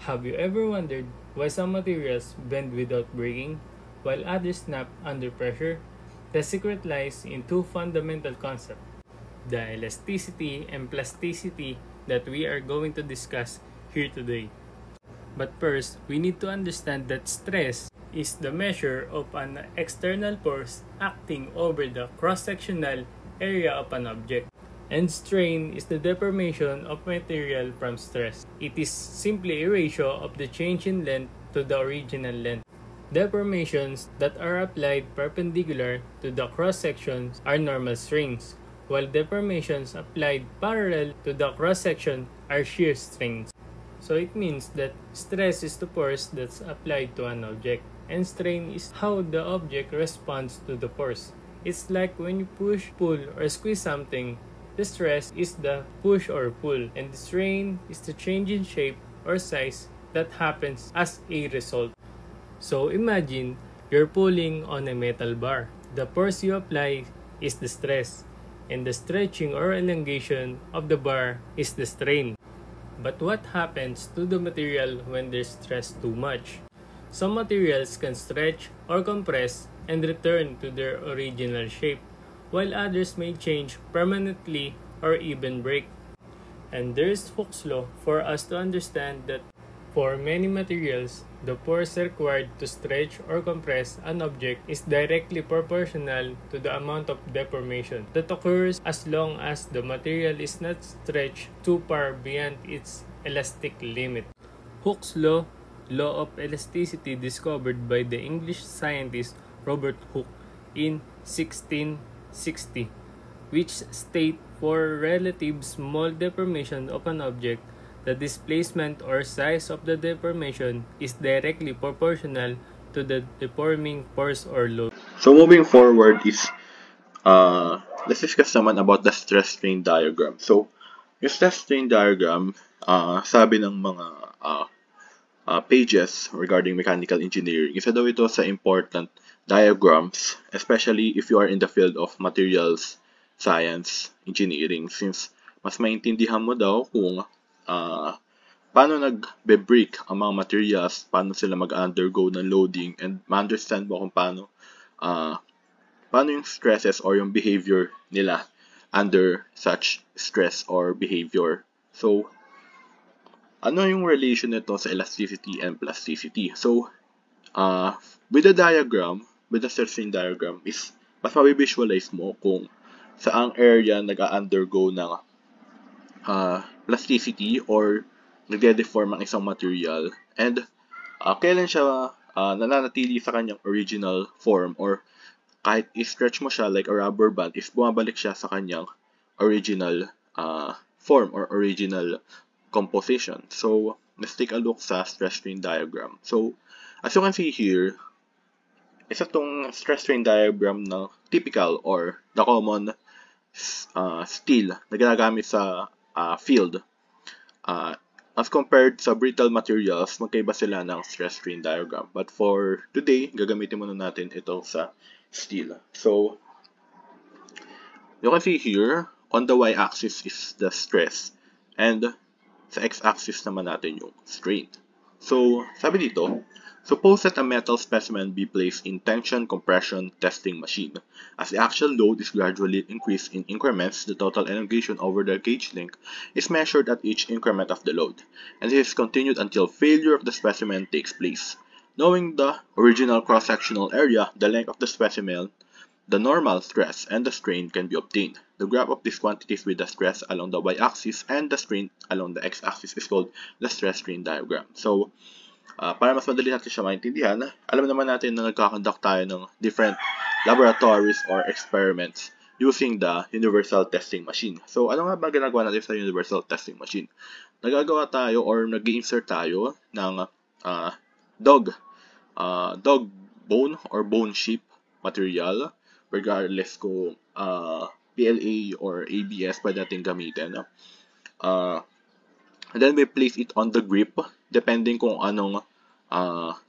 Have you ever wondered why some materials bend without breaking, while others snap under pressure? The secret lies in two fundamental concepts: the elasticity and plasticity that we are going to discuss here today. But first, we need to understand that stress is the measure of an external force acting over the cross-sectional area of an object. And strain is the deformation of material from stress. It is simply a ratio of the change in length to the original length. Deformations that are applied perpendicular to the cross-sections are normal strains, while deformations applied parallel to the cross-section are shear strains. So it means that stress is the force that's applied to an object, and strain is how the object responds to the force. It's like when you push, pull, or squeeze something. The stress is the push or pull, and the strain is the change in shape or size that happens as a result. So imagine you're pulling on a metal bar. The force you apply is the stress, and the stretching or elongation of the bar is the strain. But what happens to the material when there's stress too much? Some materials can stretch or compress and return to their original shape, while others may change permanently or even break. And there's Hooke's law for us to understand that for many materials, the force required to stretch or compress an object is directly proportional to the amount of deformation that occurs as long as the material is not stretched too far beyond its elastic limit. Hooke's law, law of elasticity, discovered by the English scientist Robert Hooke in 1660, which state for relative small deformation of an object, the displacement or size of the deformation is directly proportional to the deforming force or load. So moving forward is let's discuss naman about the stress strain diagram. So yung stress strain diagram, sabi ng mga pages regarding mechanical engineering, isa daw ito sa important diagrams, especially if you are in the field of materials science engineering, since mas maintindihan mo daw kung paano nagbe-break ang mga materials, paano sila mag-undergo ng loading, and ma-understand mo kung paano yung stresses or yung behavior nila under such stress or behavior. So, ano yung relation nito sa elasticity and plasticity? So, with the diagram, with the stress strain diagram, is mas mabivisualize mo kung saang area nag-undergo ng plasticity or nagde-deform ang isang material, and kailan siya nananatili sa kanyang original form, or kahit i-stretch mo siya like a rubber band, is bumabalik siya sa kanyang original form or original composition. So, let's take a look sa stress strain diagram. So, as you can see here, isa tong stress strain diagram ng typical or the common steel na ginagamit sa field. As compared sa brittle materials, magkaiba sila ng stress strain diagram. But for today, gagamitin muna natin ito sa steel. So, you can see here, on the y-axis is the stress, and sa x-axis naman natin yung strain. So, sabi dito, suppose that a metal specimen be placed in tension compression testing machine. As the actual load is gradually increased in increments, the total elongation over the gauge length is measured at each increment of the load, and it is continued until failure of the specimen takes place. Knowing the original cross-sectional area, the length of the specimen, the normal stress, and the strain can be obtained. The graph of these quantities with the stress along the y-axis and the strain along the x-axis is called the stress strain diagram. So, para mas madali natin siya maintindihan, alam naman natin na nagkakonduct tayo ng different laboratories or experiments using the universal testing machine. So, ano nga ba ginagawa natin sa universal testing machine? Nagagawa tayo or nag-insert tayo ng dog bone or bone shape material, regardless kung PLA or ABS pwede natin gamitin. And then we place it on the grip depending kung anong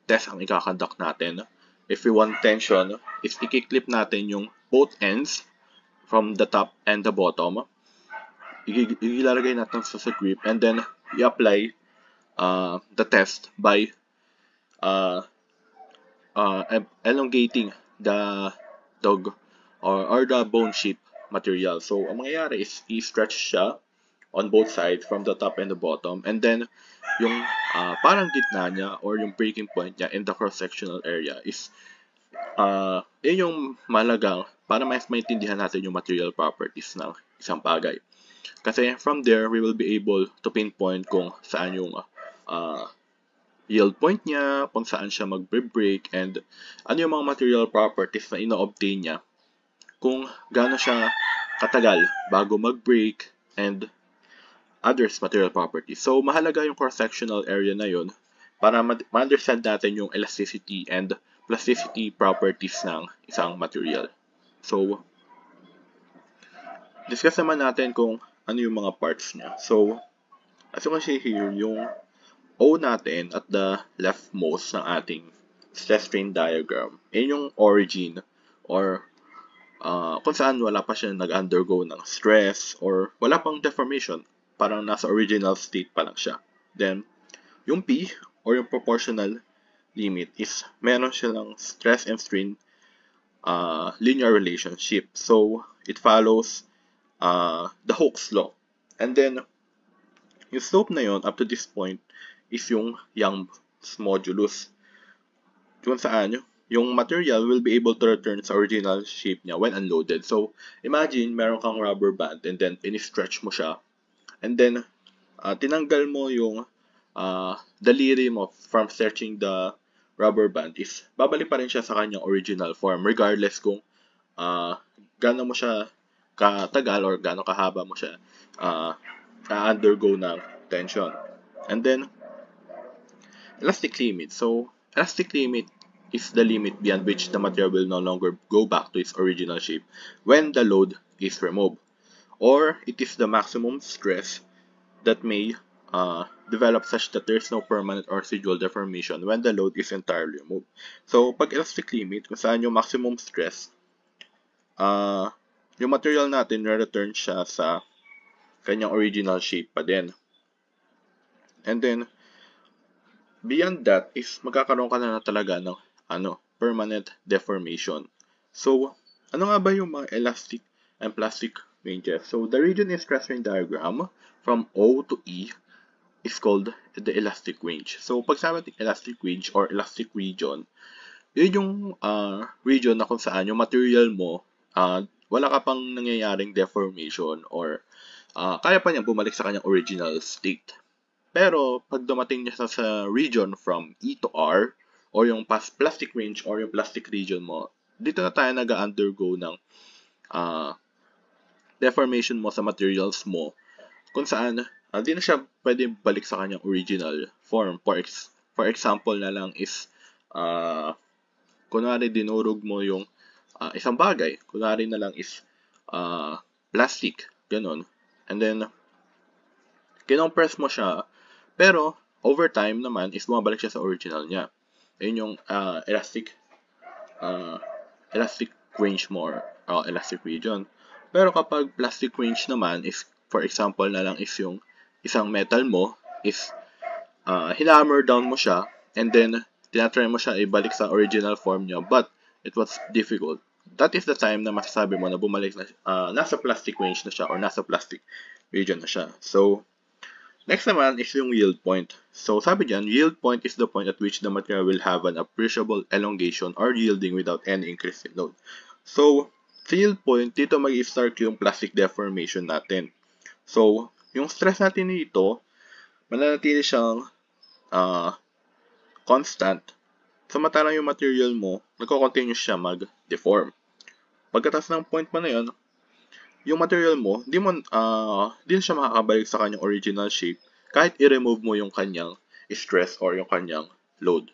test ang ikakonduct natin. If we want tension, is i-clip natin yung both ends from the top and the bottom. Ilalagay natin sa grip, and then i-apply the test by uh, elongating the dog or the bone sheet material. So, ang mangyayari is i-stretch siya on both sides from the top and the bottom, and then yung parang gitna niya or yung breaking point niya in the cross-sectional area is yun yung malagang para mas maintindihan natin yung material properties ng isang bagay. Kasi from there, we will be able to pinpoint kung saan yung yield point niya, kung saan siya mag-break, and ano yung mga material properties na ino-obtain niya, kung gaano siya katagal bago mag-break, and others material properties. So, mahalaga yung cross-sectional area na yun para ma-understand natin yung elasticity and plasticity properties ng isang material. So, discuss naman natin kung ano yung mga parts niya. So, as you can see here, yung O natin at the leftmost ng ating stress strain diagram, yung origin or kung saan wala pa siya nag-undergo ng stress or wala pang deformation, parang nasa original state pa lang siya. Then, yung P or yung proportional limit is meron silang stress and strain linear relationship. So, it follows the Hooke's law. And then, yung slope na yun up to this point is yung Young's modulus. Kung saan yung material will be able to return sa original shape niya when unloaded. So, imagine meron kang rubber band and then in-stretch mo siya. And then, tinanggal mo yung daliri mo from stretching the rubber band is babalik pa rin siya sa kanyang original form regardless kung gaano mo siya katagal or gaano kahaba mo siya undergo ng tension. And then, elastic limit. So, elastic limit is the limit beyond which the material will no longer go back to its original shape when the load is removed. Or, it is the maximum stress that may develop such that there is no permanent or residual deformation when the load is entirely removed. So, pag elastic limit, kung saan yung maximum stress, yung material natin re-return siya sa kanyang original shape pa din. And then, beyond that is magkakaroon ka na talaga ng permanent deformation. So, ano nga ba yung mga elastic and plastic ranges? So, the region in stress strain diagram from O to E is called the elastic range. So, pag sabi natin elastic range or elastic region, yun yung region na kung saan yung material mo, wala ka pang nangyayaring deformation or kaya pa niyang bumalik sa kanyang original state. Pero, pag dumating niya sa region from E to R, or yung plastic range or yung plastic region mo, dito na tayo nag-undergo ng deformation mo sa materials mo, kung saan, di na siya pwede balik sa kanyang original form. For example na lang is, kunwari dinurog mo yung isang bagay, kunwari na lang is plastic, ganun. And then, kinompress mo siya, pero, over time naman, is bumabalik siya sa original niya. Yun yung elastic range mo or elastic region. Pero kapag plastic range naman, is, for example na lang is yung isang metal mo, is hinammer down mo siya, and then, tinatry mo siya ibalik sa original form niya, but, it was difficult. That is the time na masasabi mo na bumalik na, nasa plastic range na siya, or nasa plastic region na siya. So, next naman is yung yield point. So, sabi dyan, yield point is the point at which the material will have an appreciable elongation or yielding without any increase in load. So, sa yield point, dito mag-start yung plastic deformation natin. So, yung stress natin dito, mananatili siyang constant. Samantalang yung material mo, nagko-continue siya mag-deform. Pagkatapos ng point mo na yun, yung material mo, di na siya makakabalik sa kanyang original shape kahit i-remove mo yung kanyang stress or yung kanyang load.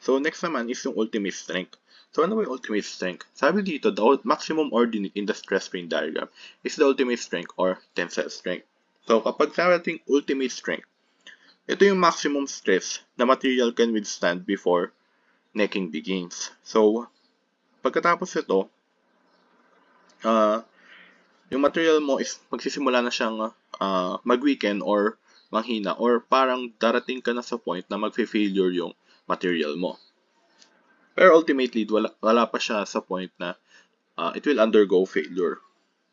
So, next naman is yung ultimate strength. So, ano ba yung ultimate strength? Sabi dito, the maximum ordinate in the stress strain diagram is the ultimate strength or tensile strength. So, kapag sabi natin ultimate strength, ito yung maximum stress na material can withstand before necking begins. So, pagkatapos ito, yung material mo is magsisimula na siyang mag-weaken or manghina or parang darating ka na sa point na magfe-failure yung material mo. Pero ultimately, wala pa siya sa point na it will undergo failure.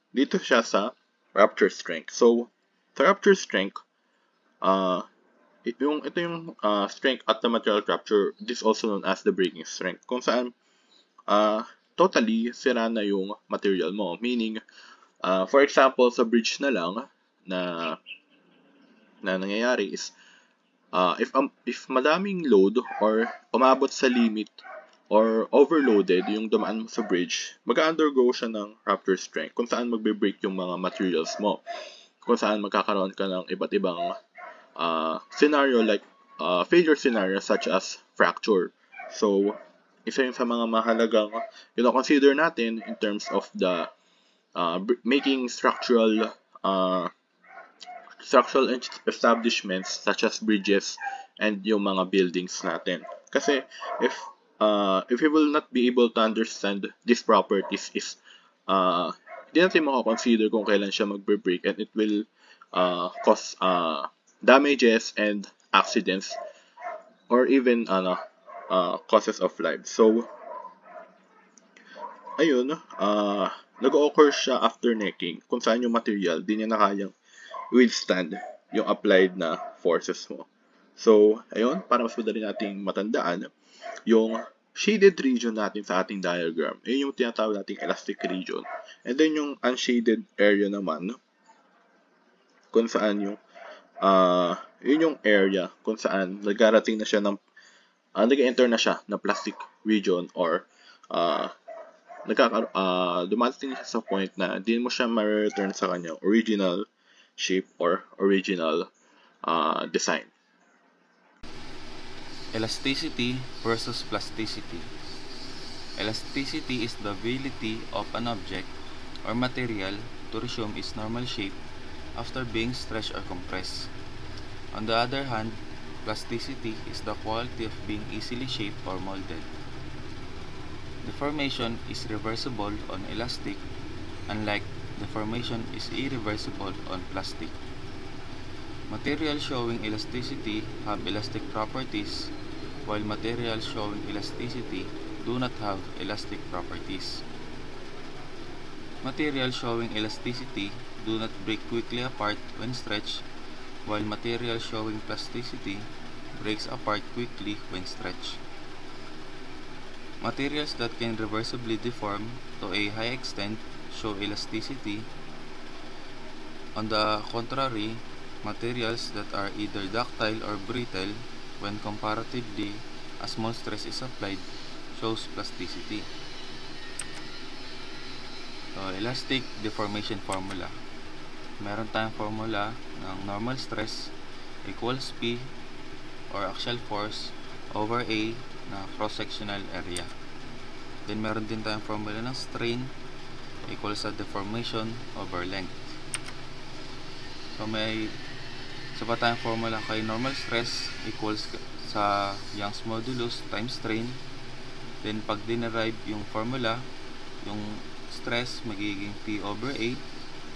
Dito siya sa rupture strength. So, sa rupture strength, ito yung strength at the material rupture, this also known as the breaking strength, kung saan totally sira na yung material mo. Meaning, for example, sa bridge na lang na nangyayari is if madaming load or umabot sa limit or overloaded yung dumaan mo sa bridge, mag-undergo siya ng rupture strength kung saan magbe-break yung mga materials mo. Kung saan magkakaroon ka ng iba't ibang scenario like failure scenario such as fracture. So, isa yun sa mga mahalagang consider natin in terms of the making structural establishments such as bridges and yung mga buildings natin. Kasi if we will not be able to understand these properties is hindi natin makakonsider kung kailan siya magbe-break and it will cause damages and accidents or even causes of life. So ayun, nag-occur siya after necking kung saan yung material di niya na kayang withstand yung applied na forces mo. So, ayun, para mas madali nating matandaan, yung shaded region natin sa ating diagram, yun yung tinatawag nating elastic region. And then yung unshaded area naman, kung saan yung, yun yung area kung saan nagarating na siya ng, nag-enter na siya na plastic region or dumating siya sa point na di mo siya ma-return sa kanyang original shape or original design. Elasticity versus plasticity. Elasticity is the ability of an object or material to resume its normal shape after being stretched or compressed. On the other hand, plasticity is the quality of being easily shaped or molded. Deformation is reversible on elastic, unlike deformation is irreversible on plastic. Materials showing elasticity have elastic properties, while materials showing elasticity do not have elastic properties. Materials showing elasticity do not break quickly apart when stretched, while materials showing plasticity breaks apart quickly when stretched. Materials that can reversibly deform to a high extent show elasticity. On the contrary, materials that are either ductile or brittle, when comparatively a small stress is applied, shows plasticity. So, elastic deformation formula. Meron tayong formula ng normal stress equals P or axial force over A na cross-sectional area. Then meron din tayong formula ng strain equals sa deformation over length. So may isa pa tayong formula kay normal stress equals sa Young's modulus times strain. Then pag dinerive yung formula, yung stress magiging P over A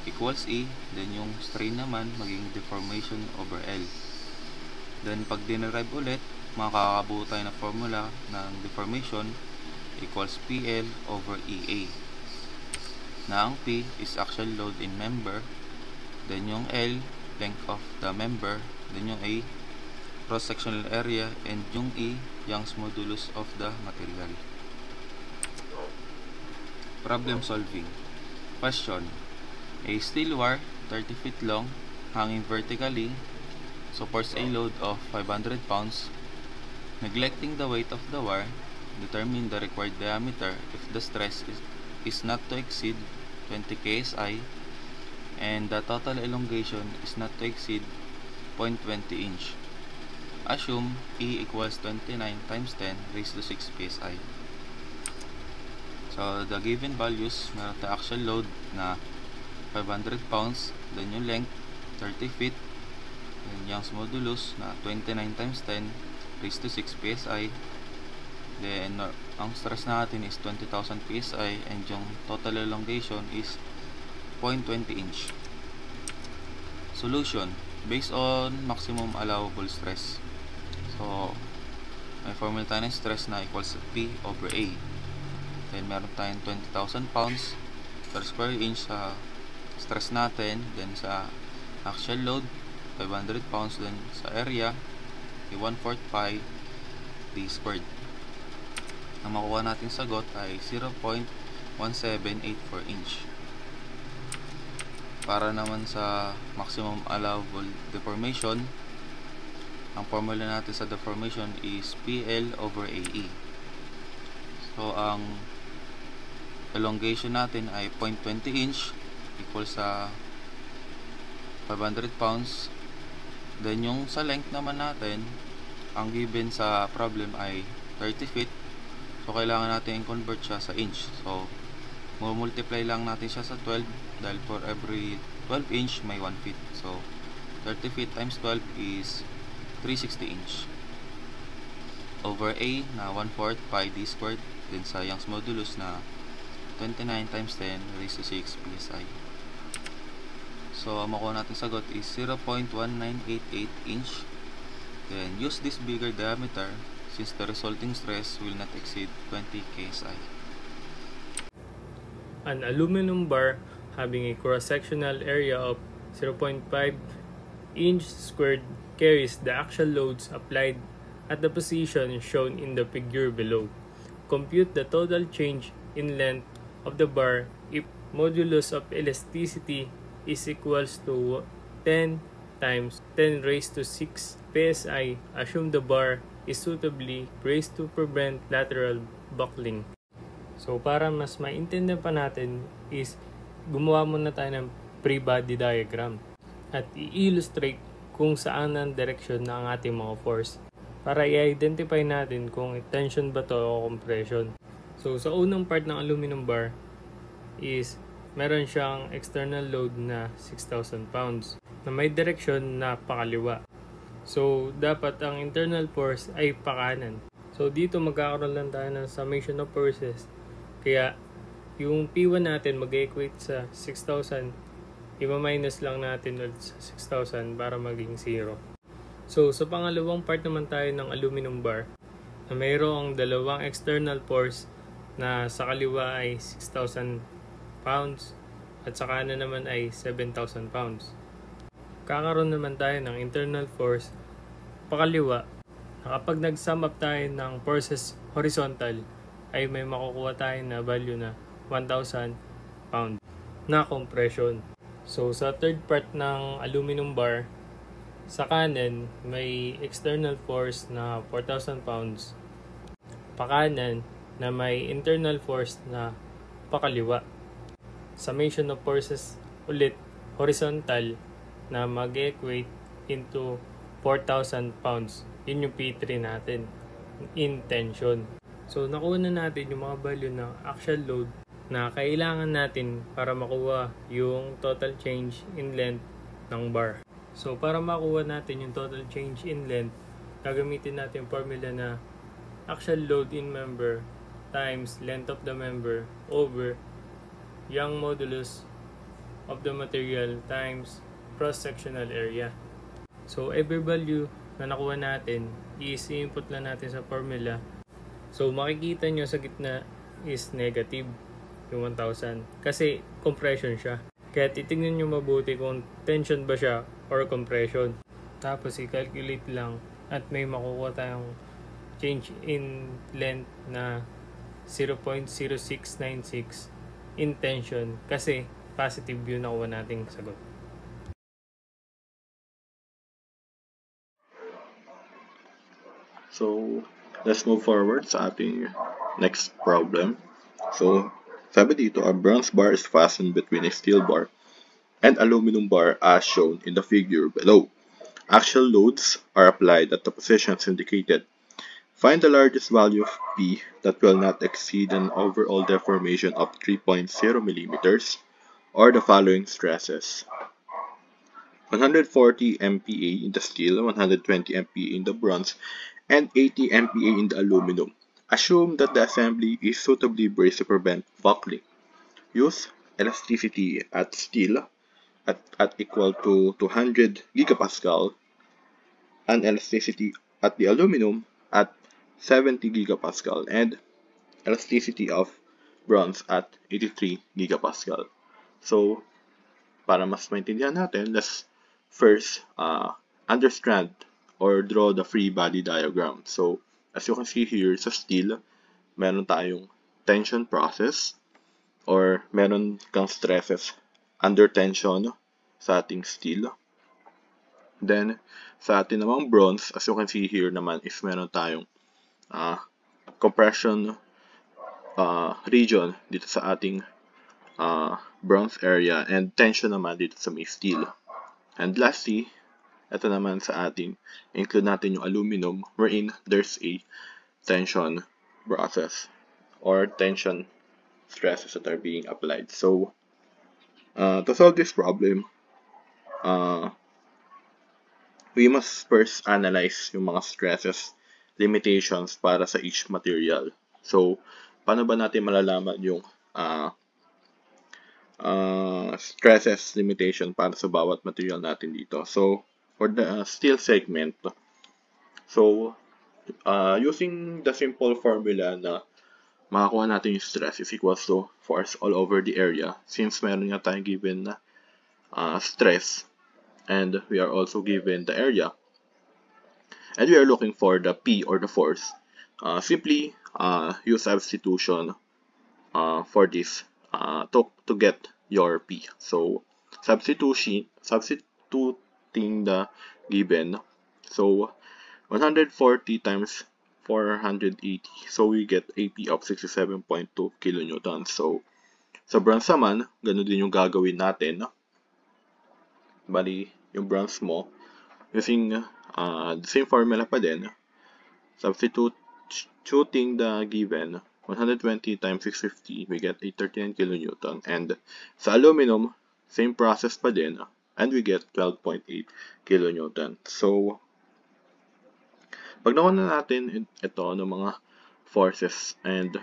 equals E. Then yung strain naman magiging deformation over L. Then pag dinerive ulit, makakabuo tayo ng formula ng deformation equals PL over EA, na ang P is actual load in member, then yung L, length of the member, then yung A, cross-sectional area, and yung E, Young's modulus of the material. Problem solving. Question. A steel wire 30 feet long, hanging vertically, supports a load of 500 pounds. Neglecting the weight of the wire, determine the required diameter if the stress is not to exceed 20 kSI and the total elongation is not to exceed 0.20 inch. Assume E equals 29 times 10 raised to 6 psi. So the given values, meron tayo actual load na 500 pounds, then yung length 30 feet, then Young's modulus na 29 times 10 raised to 6 psi. Then ang stress natin is 20,000 psi and yung total elongation is 0.20 inch. Solution. based on maximum allowable stress. So, may formula tayo ng stress na equals P over A. Then, meron tayong 20,000 pounds per square inch sa stress natin. Then, sa actual load, 500 pounds. Then, sa area, 1/4 pi d squared. Ang makuha natin sagot ay 0.1784 inch. Para naman sa maximum allowable deformation, ang formula natin sa deformation is PL over AE. So, ang elongation natin ay 0.20 inch equal sa 500 pounds. Then, yung sa length naman natin, ang given sa problem ay 30 feet. So, kailangan natin i-convert siya sa inch. So, multiply lang natin siya sa 12 dahil for every 12 inch may 1 feet. So, 30 feet times 12 is 360 inch over A na 1/4 pi d squared, then sa Young's modulus na 29 times 10 raised to 6 psi. So, ang makuha natin sagot is 0.1988 inch. Then, use this bigger diameter since the resulting stress will not exceed 20 ksi. An aluminum bar having a cross-sectional area of 0.5 inch squared carries the actual loads applied at the position shown in the figure below. Compute the total change in length of the bar if modulus of elasticity is equals to 10 times 10 raised to 6 psi. Assume the bar is suitably braced to prevent lateral buckling. So, para mas maintindihan pa natin is gumawa muna tayo ng free-body diagram at i-illustrate kung saan ang direksyon ng ating mga force para i-identify natin kung tension ba to o compression. So, sa unang part ng aluminum bar is meron siyang external load na 6,000 pounds na may direksyon na pakaliwa. So, dapat ang internal force ay pakanan. So, dito magkakaroon lang tayo ng summation of forces. Kaya, yung P1 natin mag-equate sa 6,000, i-minus lang natin ulit sa 6,000 para maging 0. So, sa pangalawang part naman tayo ng aluminum bar, na mayroong dalawang external force na sa kaliwa ay 6,000 pounds at sa kanan naman ay 7,000 pounds. Kakaroon naman tayo ng internal force pakaliwa na kapag nag-sum up tayo ng forces horizontal, ay may makukuha tayo na value na 1,000 pounds na compression. So, sa third part ng aluminum bar, sa kanan, may external force na 4,000 pounds. Pakanan na may internal force na pakaliwa. Summation of forces ulit horizontal na mag-equate into 4,000 pounds. Yun yung P3 natin in tension. So, nakuha na natin yung mga value ng actual load na kailangan natin para makuha yung total change in length ng bar. So, para makuha natin yung total change in length, gagamitin natin yung formula na actual load in member times length of the member over Young's modulus of the material times cross-sectional area. So, every value na nakuha natin, i-input lang natin sa formula. So, makikita nyo sa gitna is negative yung 1,000 kasi compression siya. Kaya titignan nyo mabuti kung tension ba siya or compression. Tapos, i-calculate lang at may makukuha tayong change in length na 0.0696 in tension kasi positive yung nakuha nating sagot. So, let's move forward sa ating next problem. So, sabi dito, a bronze bar is fastened between a steel bar and aluminum bar as shown in the figure below. Actual loads are applied at the positions indicated. Find the largest value of P that will not exceed an overall deformation of 3.0 millimeters or the following stresses. 140 MPa in the steel, 120 MPa in the bronze, and 80 MPa in the aluminum. Assume that the assembly is suitably braced to prevent buckling. Use elasticity at steel at equal to 200 gigapascal, and elasticity at the aluminum at 70 gigapascal, and elasticity of bronze at 83 gigapascal. So, para mas maintindihan natin, let's first understand or draw the free body diagram. So, as you can see here sa steel, meron tayong tension process or meron kang stresses under tension sa ating steel. Then, sa atin namang bronze, as you can see here naman is meron tayong compression region dito sa ating bronze area and tension naman dito sa may steel. And lastly, ito naman sa ating, include natin yung aluminum wherein there's a tension process or tension stresses that are being applied. So, to solve this problem, we must first analyze yung mga stresses, limitations para sa each material. So, paano ba natin malalaman yung stresses, limitation para sa bawat material natin dito? So, for the steel segment, so, using the simple formula na makakuha natin yung stress is equals to force all over the area, since meron nga tayong given na stress and we are also given the area and we are looking for the P or the force, simply use substitution for this to get your P. So substituting the given, so 140 times 480, so we get AP of 67.2 kilonewtons. So sa bronze naman, ganun din yung gagawin natin. Bali, yung bronze mo, using the same formula pa din, substituting the given 120 times 650, we get a 39 kilonewton. And sa aluminum, same process pa din, and we get 12.8 kilonewton. So, pag nakuha na natin ito ng mga forces, and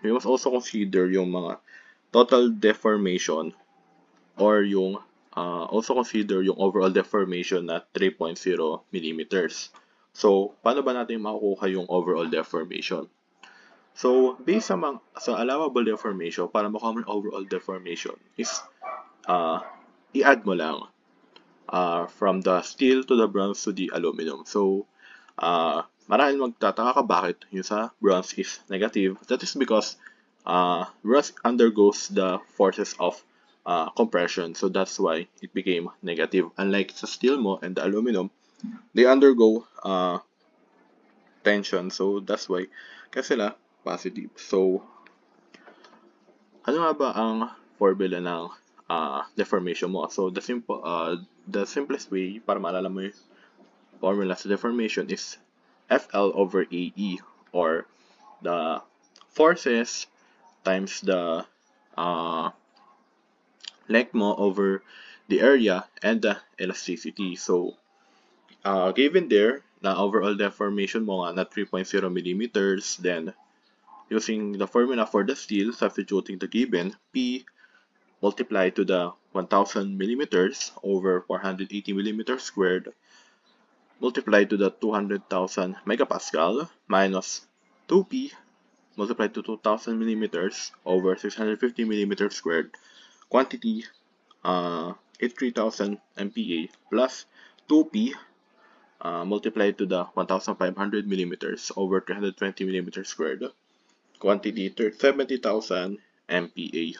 we must also consider yung mga total deformation or yung also consider yung overall deformation na 3.0 millimeters. So, paano ba natin makukuha yung overall deformation? So, based sa allowable deformation, para makuha mo yung overall deformation is i-add mo lang from the steel to the bronze to the aluminum. So, marahil magtataka ka bakit yung sa bronze is negative. That is because bronze undergoes the forces of compression, so that's why it became negative. Unlike sa steel mo and the aluminum, they undergo tension, so that's why kaya sila positive. So, ano nga ba ang formula ng deformation mo? So, the simplest way para maalala mo yung formula sa deformation is FL over AE, or the forces times the length mo over the area and the elasticity. So, given there na overall deformation mo nga na 3.0 millimeters, then using the formula for the steel, substituting the given P multiplied to the 1000 millimeters over 480 millimeters squared multiplied to the 200,000 megapascal minus 2P multiplied to 2000 millimeters over 650 millimeters squared quantity 83,000 MPa plus 2P multiplied to the 1,500 millimeters over 320 millimeters squared quantity 70,000 MPa.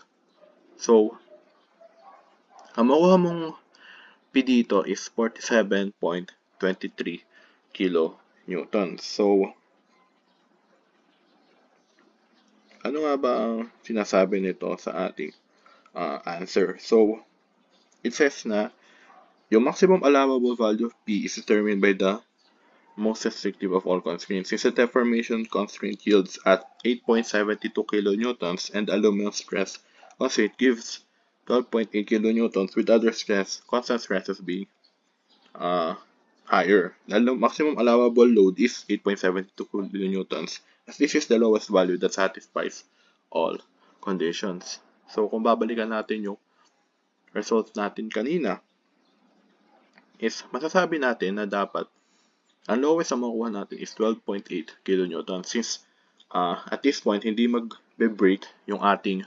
So, ang makuha mong P dito is 47.23 kilonewtons. So, ano nga ba ang sinasabi nito sa ating answer? So, it says na yung maximum allowable value of P is determined by the most restrictive of all constraints. Since the deformation constraint yields at 8.72 kilonewtons and aluminum stress constraint gives 12.8 kilonewtons with other constant stresses being higher. The maximum allowable load is 8.72 kilonewtons, as this is the lowest value that satisfies all conditions. So, kung babalikan natin yung result natin kanina is masasabi natin na dapat ang lowest na makuha natin is 12.8 kN since at this point hindi magbe-break yung ating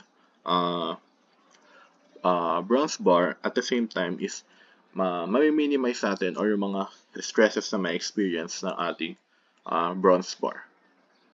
bronze bar. At the same time is ma-minimize natin or yung mga stresses na ma-experience ng ating bronze bar.